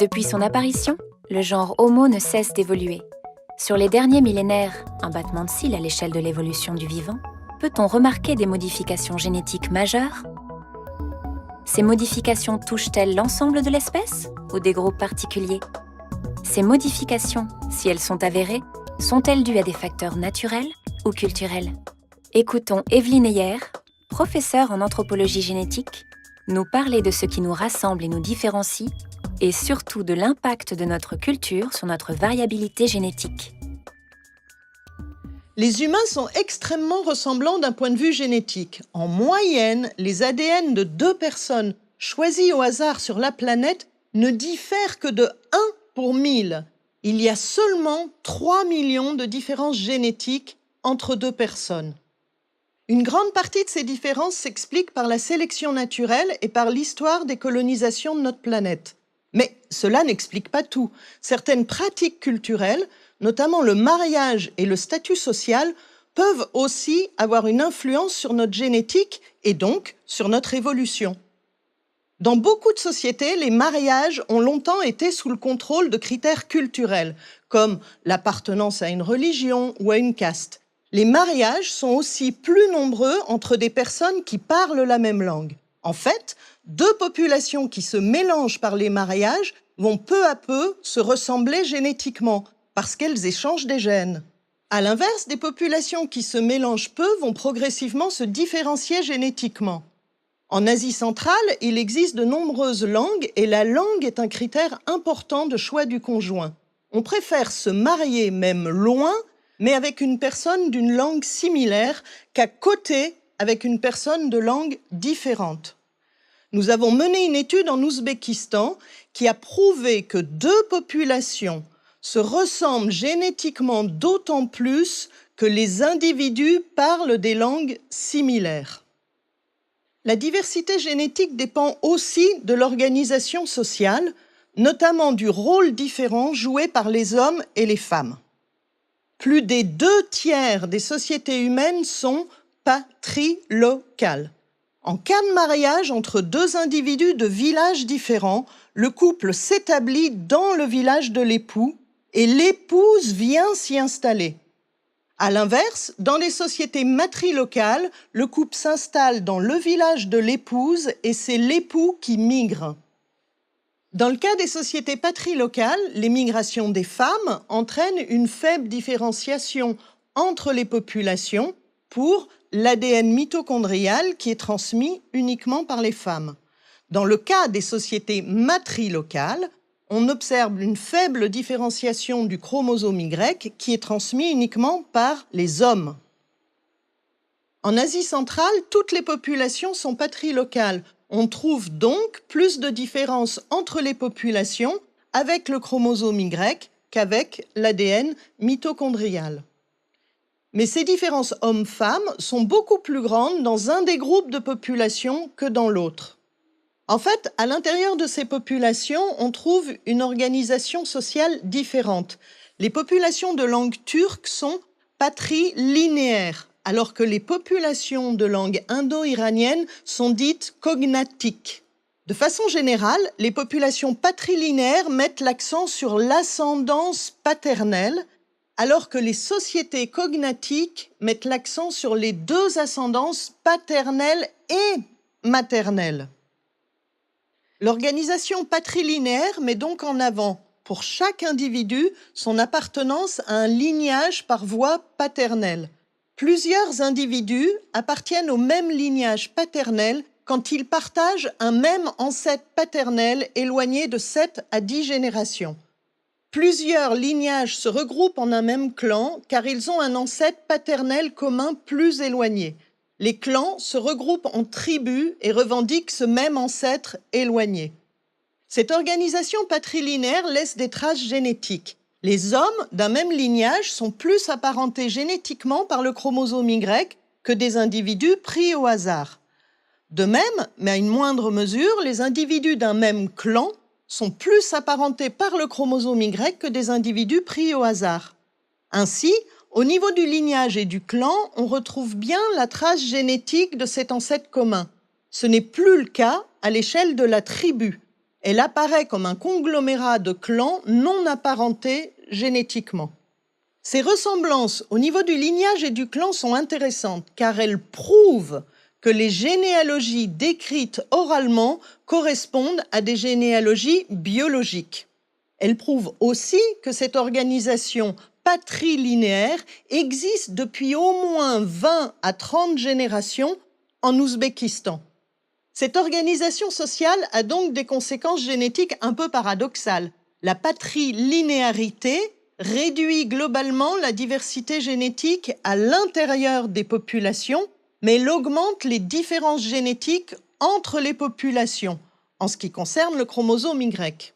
Depuis son apparition, le genre Homo ne cesse d'évoluer. Sur les derniers millénaires, un battement de cils à l'échelle de l'évolution du vivant, peut-on remarquer des modifications génétiques majeures? Ces modifications touchent-elles l'ensemble de l'espèce ou des groupes particuliers? Ces modifications, si elles sont avérées, sont-elles dues à des facteurs naturels ou culturels? Écoutons Evelyne Heyer, professeure en anthropologie génétique, nous parler de ce qui nous rassemble et nous différencie, et surtout de l'impact de notre culture sur notre variabilité génétique. Les humains sont extrêmement ressemblants d'un point de vue génétique. En moyenne, les ADN de 2 personnes choisies au hasard sur la planète ne diffèrent que de 1 pour 1000. Il y a seulement 3 millions de différences génétiques entre 2 personnes. Une grande partie de ces différences s'explique par la sélection naturelle et par l'histoire des colonisations de notre planète. Mais cela n'explique pas tout. Certaines pratiques culturelles, notamment le mariage et le statut social, peuvent aussi avoir une influence sur notre génétique et donc sur notre évolution. Dans beaucoup de sociétés, les mariages ont longtemps été sous le contrôle de critères culturels, comme l'appartenance à une religion ou à une caste. Les mariages sont aussi plus nombreux entre des personnes qui parlent la même langue. En fait, 2 populations qui se mélangent par les mariages vont peu à peu se ressembler génétiquement, parce qu'elles échangent des gènes. À l'inverse, des populations qui se mélangent peu vont progressivement se différencier génétiquement. En Asie centrale, il existe de nombreuses langues et la langue est un critère important de choix du conjoint. On préfère se marier même loin, mais avec une personne d'une langue similaire, qu'à côté avec une personne de langue différente. Nous avons mené une étude en Ouzbékistan qui a prouvé que 2 populations se ressemblent génétiquement d'autant plus que les individus parlent des langues similaires. La diversité génétique dépend aussi de l'organisation sociale, notamment du rôle différent joué par les hommes et les femmes. Plus des 2/3 des sociétés humaines sont patrilocales. En cas de mariage entre 2 individus de villages différents, le couple s'établit dans le village de l'époux et l'épouse vient s'y installer. À l'inverse, dans les sociétés matrilocales, le couple s'installe dans le village de l'épouse et c'est l'époux qui migre. Dans le cas des sociétés patrilocales, les migrations des femmes entraînent une faible différenciation entre les populations pour l'ADN mitochondrial qui est transmis uniquement par les femmes. Dans le cas des sociétés matrilocales, on observe une faible différenciation du chromosome Y qui est transmis uniquement par les hommes. En Asie centrale, toutes les populations sont patrilocales. On trouve donc plus de différences entre les populations avec le chromosome Y qu'avec l'ADN mitochondrial. Mais ces différences hommes-femmes sont beaucoup plus grandes dans un des groupes de population que dans l'autre. En fait, à l'intérieur de ces populations, on trouve une organisation sociale différente. Les populations de langue turque sont patrilinéaires, alors que les populations de langue indo-iranienne sont dites cognatiques. De façon générale, les populations patrilinéaires mettent l'accent sur l'ascendance paternelle, alors que les sociétés cognatiques mettent l'accent sur les 2 ascendances paternelle et maternelle. L'organisation patrilinéaire met donc en avant, pour chaque individu, son appartenance à un lignage par voie paternelle. Plusieurs individus appartiennent au même lignage paternel quand ils partagent un même ancêtre paternel éloigné de 7 à 10 générations. Plusieurs lignages se regroupent en un même clan car ils ont un ancêtre paternel commun plus éloigné. Les clans se regroupent en tribus et revendiquent ce même ancêtre éloigné. Cette organisation patrilinéaire laisse des traces génétiques. Les hommes d'un même lignage sont plus apparentés génétiquement par le chromosome Y que des individus pris au hasard. De même, mais à une moindre mesure, les individus d'un même clan sont plus apparentés par le chromosome Y que des individus pris au hasard. Ainsi, au niveau du lignage et du clan, on retrouve bien la trace génétique de cet ancêtre commun. Ce n'est plus le cas à l'échelle de la tribu. Elle apparaît comme un conglomérat de clans non apparentés génétiquement. Ces ressemblances au niveau du lignage et du clan sont intéressantes car elles prouvent que les généalogies décrites oralement correspondent à des généalogies biologiques. Elles prouvent aussi que cette organisation patrilinéaire existe depuis au moins 20 à 30 générations en Ouzbékistan. Cette organisation sociale a donc des conséquences génétiques un peu paradoxales. La patrilinéarité réduit globalement la diversité génétique à l'intérieur des populations, mais elle augmente les différences génétiques entre les populations, en ce qui concerne le chromosome Y.